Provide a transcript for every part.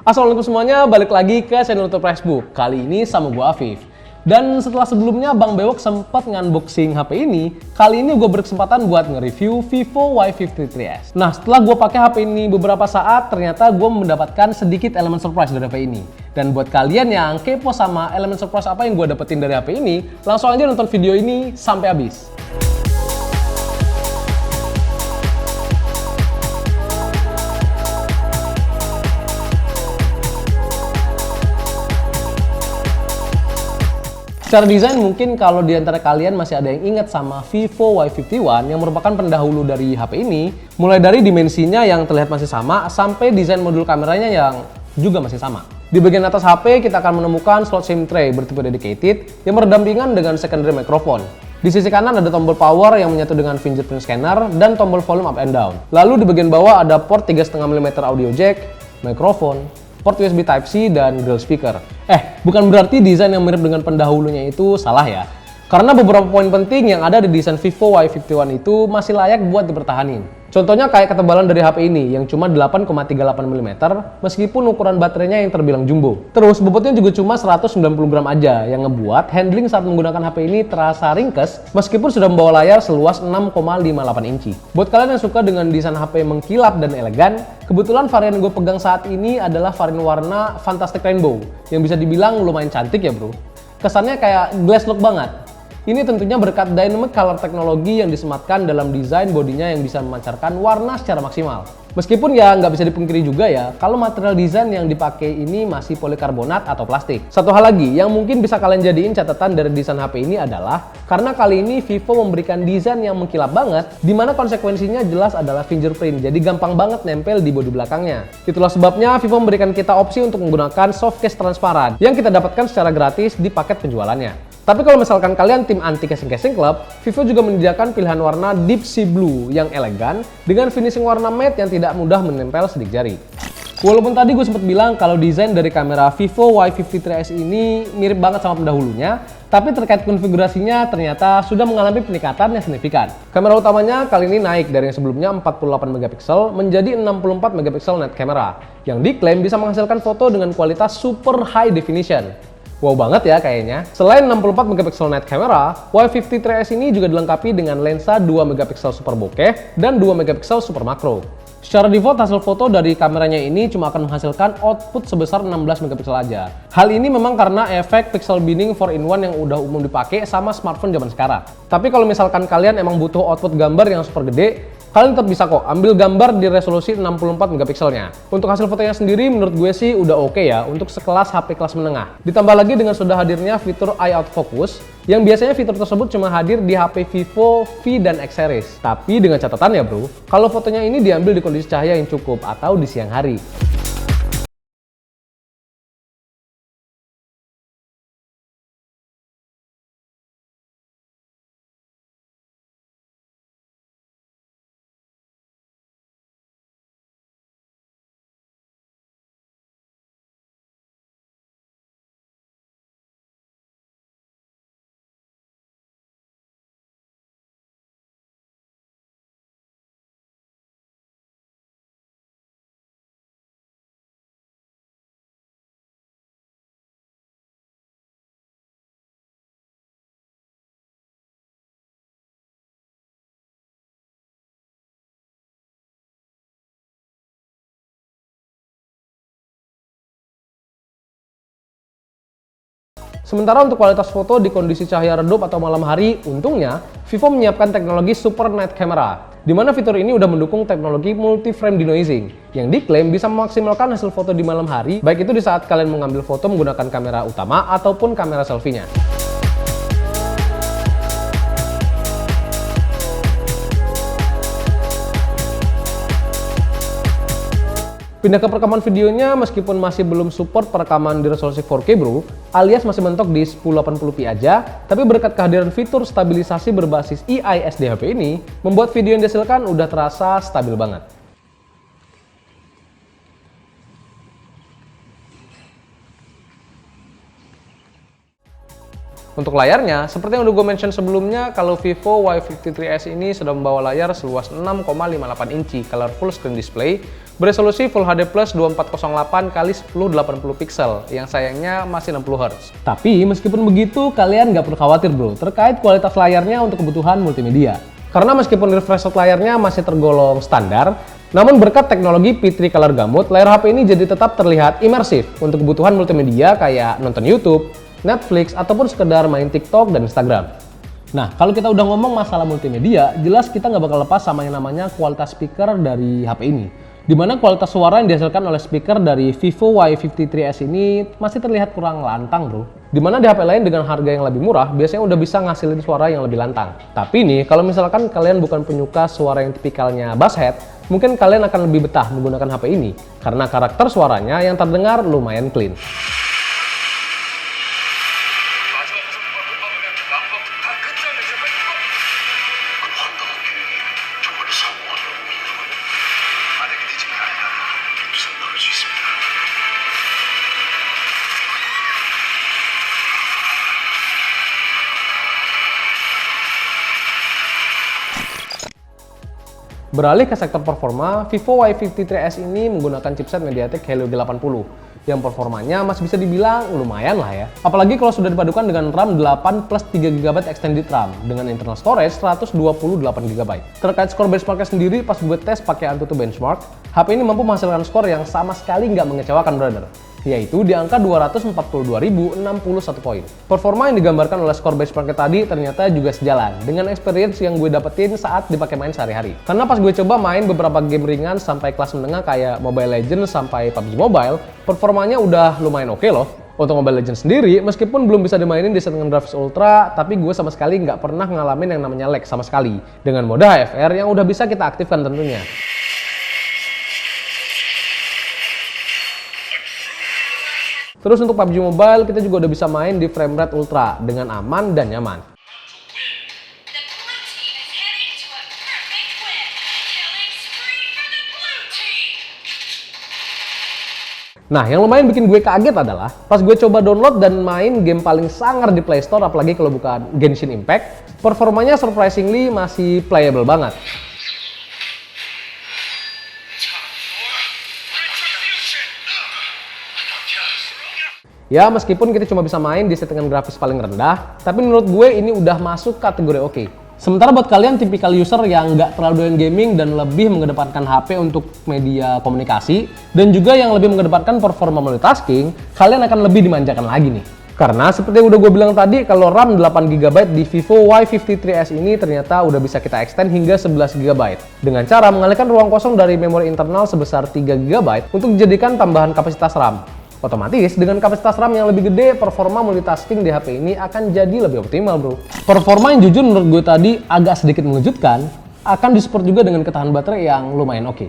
Assalamualaikum semuanya, balik lagi ke channel YouTube Facebook. Kali ini sama gue Afif. Dan setelah sebelumnya Bang Bewok sempat nge-unboxing HP ini, kali ini gue berkesempatan buat nge-review Vivo Y53s. Nah, setelah gue pakai HP ini beberapa saat, ternyata gue mendapatkan sedikit elemen surprise dari HP ini. Dan buat kalian yang kepo sama elemen surprise apa yang gue dapetin dari HP ini, langsung aja nonton video ini sampai habis. Secara desain mungkin kalau di antara kalian masih ada yang ingat sama Vivo Y51 yang merupakan pendahulu dari HP ini, mulai dari dimensinya yang terlihat masih sama sampai desain modul kameranya yang juga masih sama. Di bagian atas HP kita akan menemukan slot SIM tray bertipe dedicated yang berdampingan dengan secondary microphone. Di sisi kanan ada tombol power yang menyatu dengan fingerprint scanner dan tombol volume up and down. Lalu di bagian bawah ada port 3,5 mm audio jack, mikrofon, port USB Type-C, dan grill speaker. Bukan berarti desain yang mirip dengan pendahulunya itu salah ya. Karena beberapa poin penting yang ada di desain Vivo Y51 itu masih layak buat dipertahanin. Contohnya kayak ketebalan dari HP ini yang cuma 8,38 mm meskipun ukuran baterainya yang terbilang jumbo. Terus bobotnya juga cuma 190 gram aja yang ngebuat handling saat menggunakan HP ini terasa ringkes meskipun sudah membawa layar seluas 6,58 inci. Buat kalian yang suka dengan desain HP mengkilap dan elegan, kebetulan varian yang gue pegang saat ini adalah varian warna Fantastic Rainbow yang bisa dibilang lumayan cantik ya bro. Kesannya kayak glass look banget. Ini tentunya berkat dynamic color teknologi yang disematkan dalam desain bodinya yang bisa memancarkan warna secara maksimal. Meskipun ya nggak bisa dipungkiri juga ya, kalau material desain yang dipakai ini masih polikarbonat atau plastik. Satu hal lagi yang mungkin bisa kalian jadiin catatan dari desain HP ini adalah karena kali ini Vivo memberikan desain yang mengkilap banget, dimana konsekuensinya jelas adalah fingerprint, jadi gampang banget nempel di bodi belakangnya. Itulah sebabnya Vivo memberikan kita opsi untuk menggunakan soft case transparan yang kita dapatkan secara gratis di paket penjualannya. Tapi kalau misalkan kalian tim anti casing club, Vivo juga menyediakan pilihan warna deep sea blue yang elegan dengan finishing warna matte yang tidak mudah menempel sidik jari. Walaupun tadi gue sempat bilang kalau desain dari kamera Vivo Y53s ini mirip banget sama pendahulunya, tapi terkait konfigurasinya ternyata sudah mengalami peningkatan yang signifikan. Kamera utamanya kali ini naik dari yang sebelumnya 48 megapiksel menjadi 64 megapiksel net camera, yang diklaim bisa menghasilkan foto dengan kualitas super high definition. Wow banget ya kayaknya. Selain 64 megapiksel net camera, Y53s ini juga dilengkapi dengan lensa 2 megapiksel super bokeh dan 2 megapiksel super makro. Secara default hasil foto dari kameranya ini cuma akan menghasilkan output sebesar 16 megapiksel aja. Hal ini memang karena efek pixel binning 4-in-1 yang udah umum dipakai sama smartphone zaman sekarang. Tapi kalau misalkan kalian emang butuh output gambar yang super gede, kalian tetap bisa kok ambil gambar di resolusi 64 megapikselnya. Untuk hasil fotonya sendiri menurut gue sih udah oke ya untuk sekelas HP kelas menengah. Ditambah lagi dengan sudah hadirnya fitur Eye Out Focus yang biasanya fitur tersebut cuma hadir di HP Vivo V dan X series. Tapi dengan catatan ya bro, kalau fotonya ini diambil di kondisi cahaya yang cukup atau di siang hari. Sementara untuk kualitas foto di kondisi cahaya redup atau malam hari, untungnya Vivo menyiapkan teknologi Super Night Camera, di mana fitur ini udah mendukung teknologi multi-frame denoising, yang diklaim bisa memaksimalkan hasil foto di malam hari, baik itu di saat kalian mengambil foto menggunakan kamera utama ataupun kamera selfie-nya. Pindah ke perekaman videonya, meskipun masih belum support perekaman di resolusi 4K bro, alias masih mentok di 1080p aja, tapi berkat kehadiran fitur stabilisasi berbasis EIS di HP ini, membuat video yang dihasilkan udah terasa stabil banget. Untuk layarnya, seperti yang udah gue mention sebelumnya, kalau Vivo Y53s ini sudah membawa layar seluas 6,58 inci color full screen display Beresolusi Full HD Plus 2408 x 1080 pixel, yang sayangnya masih 60 Hz. Tapi meskipun begitu, kalian nggak perlu khawatir bro, terkait kualitas layarnya untuk kebutuhan multimedia. Karena meskipun refresh rate layarnya masih tergolong standar, namun berkat teknologi P3 Color Gamut, layar HP ini jadi tetap terlihat imersif untuk kebutuhan multimedia kayak nonton YouTube, Netflix, ataupun sekedar main TikTok dan Instagram. Nah, kalau kita udah ngomong masalah multimedia, jelas kita nggak bakal lepas sama yang namanya kualitas speaker dari HP ini. Dimana kualitas suara yang dihasilkan oleh speaker dari Vivo Y53s ini masih terlihat kurang lantang bro. Dimana di HP lain dengan harga yang lebih murah, biasanya udah bisa ngasilin suara yang lebih lantang. Tapi nih, kalau misalkan kalian bukan penyuka suara yang tipikalnya basshead, mungkin kalian akan lebih betah menggunakan HP ini. Karena karakter suaranya yang terdengar lumayan clean. Beralih ke sektor performa, Vivo Y53s ini menggunakan chipset MediaTek Helio G80 yang performanya masih bisa dibilang lumayan lah ya. Apalagi kalau sudah dipadukan dengan RAM 8 plus 3GB extended RAM dengan internal storage 128GB. Terkait skor benchmarknya sendiri, pas gue tes pakai AnTuTu Benchmark, HP ini mampu menghasilkan skor yang sama sekali nggak mengecewakan brother, yaitu di angka 242.061 poin. Performa yang digambarkan oleh skor benchmarknya tadi ternyata juga sejalan dengan experience yang gue dapetin saat dipakai main sehari-hari. Karena pas gue coba main beberapa game ringan sampai kelas menengah kayak Mobile Legends sampai PUBG Mobile, performanya udah lumayan oke loh. Untuk Mobile Legends sendiri, meskipun belum bisa dimainin di settingan grafis ultra, tapi gue sama sekali nggak pernah ngalamin yang namanya lag sama sekali dengan mode HFR yang udah bisa kita aktifkan tentunya. Terus untuk PUBG Mobile, kita juga udah bisa main di frame rate ultra dengan aman dan nyaman. Nah, yang lumayan bikin gue kaget adalah pas gue coba download dan main game paling sangar di Play Store, apalagi kalau bukan Genshin Impact, performanya surprisingly masih playable banget. Ya, meskipun kita cuma bisa main di settingan grafis paling rendah, tapi menurut gue ini udah masuk kategori oke. Sementara buat kalian tipikal user yang nggak terlalu doyan gaming dan lebih mengedepankan HP untuk media komunikasi, dan juga yang lebih mengedepankan performa multitasking, kalian akan lebih dimanjakan lagi nih. Karena seperti yang udah gue bilang tadi, kalau RAM 8GB di Vivo Y53s ini ternyata udah bisa kita extend hingga 11GB dengan cara mengalihkan ruang kosong dari memori internal sebesar 3GB untuk dijadikan tambahan kapasitas RAM. Otomatis dengan kapasitas RAM yang lebih gede, performa multitasking di HP ini akan jadi lebih optimal bro. Performa yang jujur menurut gue tadi agak sedikit mengejutkan, akan disupport juga dengan ketahanan baterai yang lumayan oke.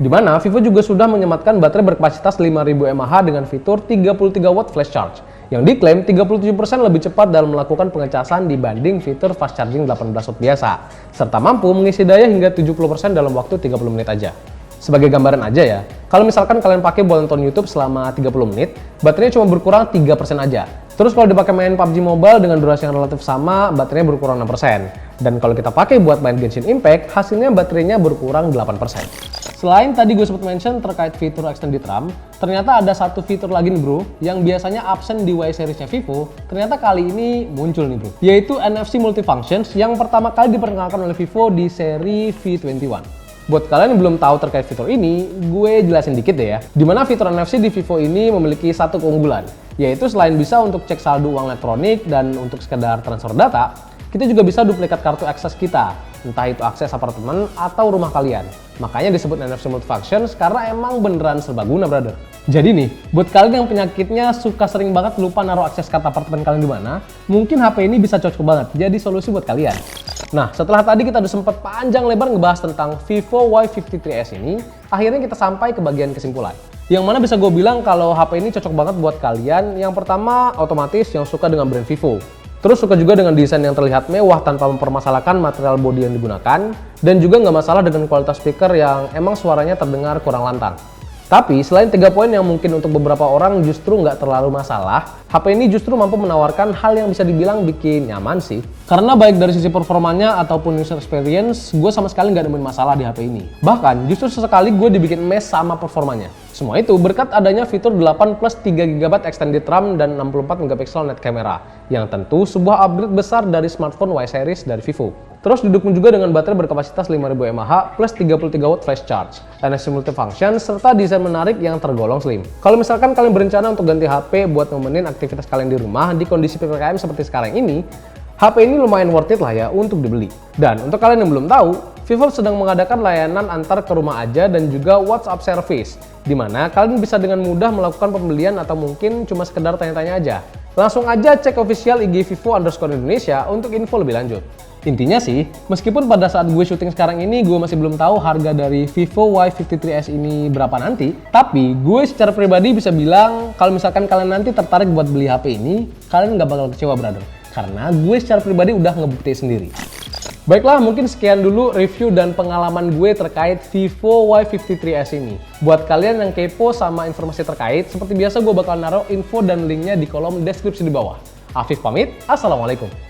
Dimana Vivo juga sudah menyematkan baterai berkapasitas 5000 mAh dengan fitur 33 watt flash charge, yang diklaim 37% lebih cepat dalam melakukan pengecasan dibanding fitur fast charging 18 watt biasa, serta mampu mengisi daya hingga 70% dalam waktu 30 menit aja. Sebagai gambaran aja ya, kalau misalkan kalian pakai buat nonton YouTube selama 30 menit, baterainya cuma berkurang 3% aja. Terus kalau dipakai main PUBG Mobile dengan durasi yang relatif sama, baterainya berkurang 6%. Dan kalau kita pakai buat main Genshin Impact, hasilnya baterainya berkurang 8%. Selain tadi gue sempat mention terkait fitur extended RAM, ternyata ada satu fitur lagi nih bro, yang biasanya absen di Y series-nya Vivo, ternyata kali ini muncul nih bro, yaitu NFC Multifunctions yang pertama kali diperkenalkan oleh Vivo di seri V21. Buat kalian yang belum tahu terkait fitur ini, gue jelasin dikit deh ya. Dimana fitur NFC di Vivo ini memiliki satu keunggulan, yaitu selain bisa untuk cek saldo uang elektronik dan untuk sekedar transfer data, kita juga bisa duplikat kartu akses kita, entah itu akses apartemen atau rumah kalian. Makanya disebut NFC Multifunctions karena emang beneran serbaguna brother. Jadi nih, buat kalian yang penyakitnya suka sering banget lupa naruh akses kartu apartemen kalian di mana, mungkin HP ini bisa cocok banget jadi solusi buat kalian. Nah, setelah tadi kita udah sempat panjang lebar ngebahas tentang Vivo Y53s ini, akhirnya kita sampai ke bagian kesimpulan. Yang mana bisa gue bilang kalau HP ini cocok banget buat kalian. Yang pertama, otomatis yang suka dengan brand Vivo. Terus suka juga dengan desain yang terlihat mewah tanpa mempermasalahkan material bodi yang digunakan. Dan juga nggak masalah dengan kualitas speaker yang emang suaranya terdengar kurang lantang. Tapi selain 3 poin yang mungkin untuk beberapa orang justru nggak terlalu masalah, HP ini justru mampu menawarkan hal yang bisa dibilang bikin nyaman sih. Karena baik dari sisi performanya ataupun user experience, gue sama sekali nggak nemuin masalah di HP ini. Bahkan justru sesekali gue dibikin mes sama performanya. Semua itu berkat adanya fitur 8 plus 3GB extended RAM dan 64MP net camera, yang tentu sebuah upgrade besar dari smartphone Y series dari Vivo. Terus didukung juga dengan baterai berkapasitas 5000 mAh plus 33W flash charge, NFC multifunction, serta desain menarik yang tergolong slim. Kalau misalkan kalian berencana untuk ganti HP buat nemenin aktivitas kalian di rumah di kondisi PPKM seperti sekarang ini, HP ini lumayan worth it lah ya untuk dibeli. Dan untuk kalian yang belum tahu, Vivo sedang mengadakan layanan antar ke rumah aja dan juga WhatsApp service, di mana kalian bisa dengan mudah melakukan pembelian atau mungkin cuma sekedar tanya-tanya aja. Langsung aja cek official IG Vivo_Indonesia untuk info lebih lanjut. Intinya sih, meskipun pada saat gue syuting sekarang ini gue masih belum tahu harga dari Vivo Y53s ini berapa nanti, tapi gue secara pribadi bisa bilang kalau misalkan kalian nanti tertarik buat beli HP ini, kalian nggak bakal kecewa brother. Karena gue secara pribadi udah ngebukti sendiri. Baiklah, mungkin sekian dulu review dan pengalaman gue terkait Vivo Y53s ini. Buat kalian yang kepo sama informasi terkait, seperti biasa gue bakal naruh info dan linknya di kolom deskripsi di bawah. Afif pamit, assalamualaikum.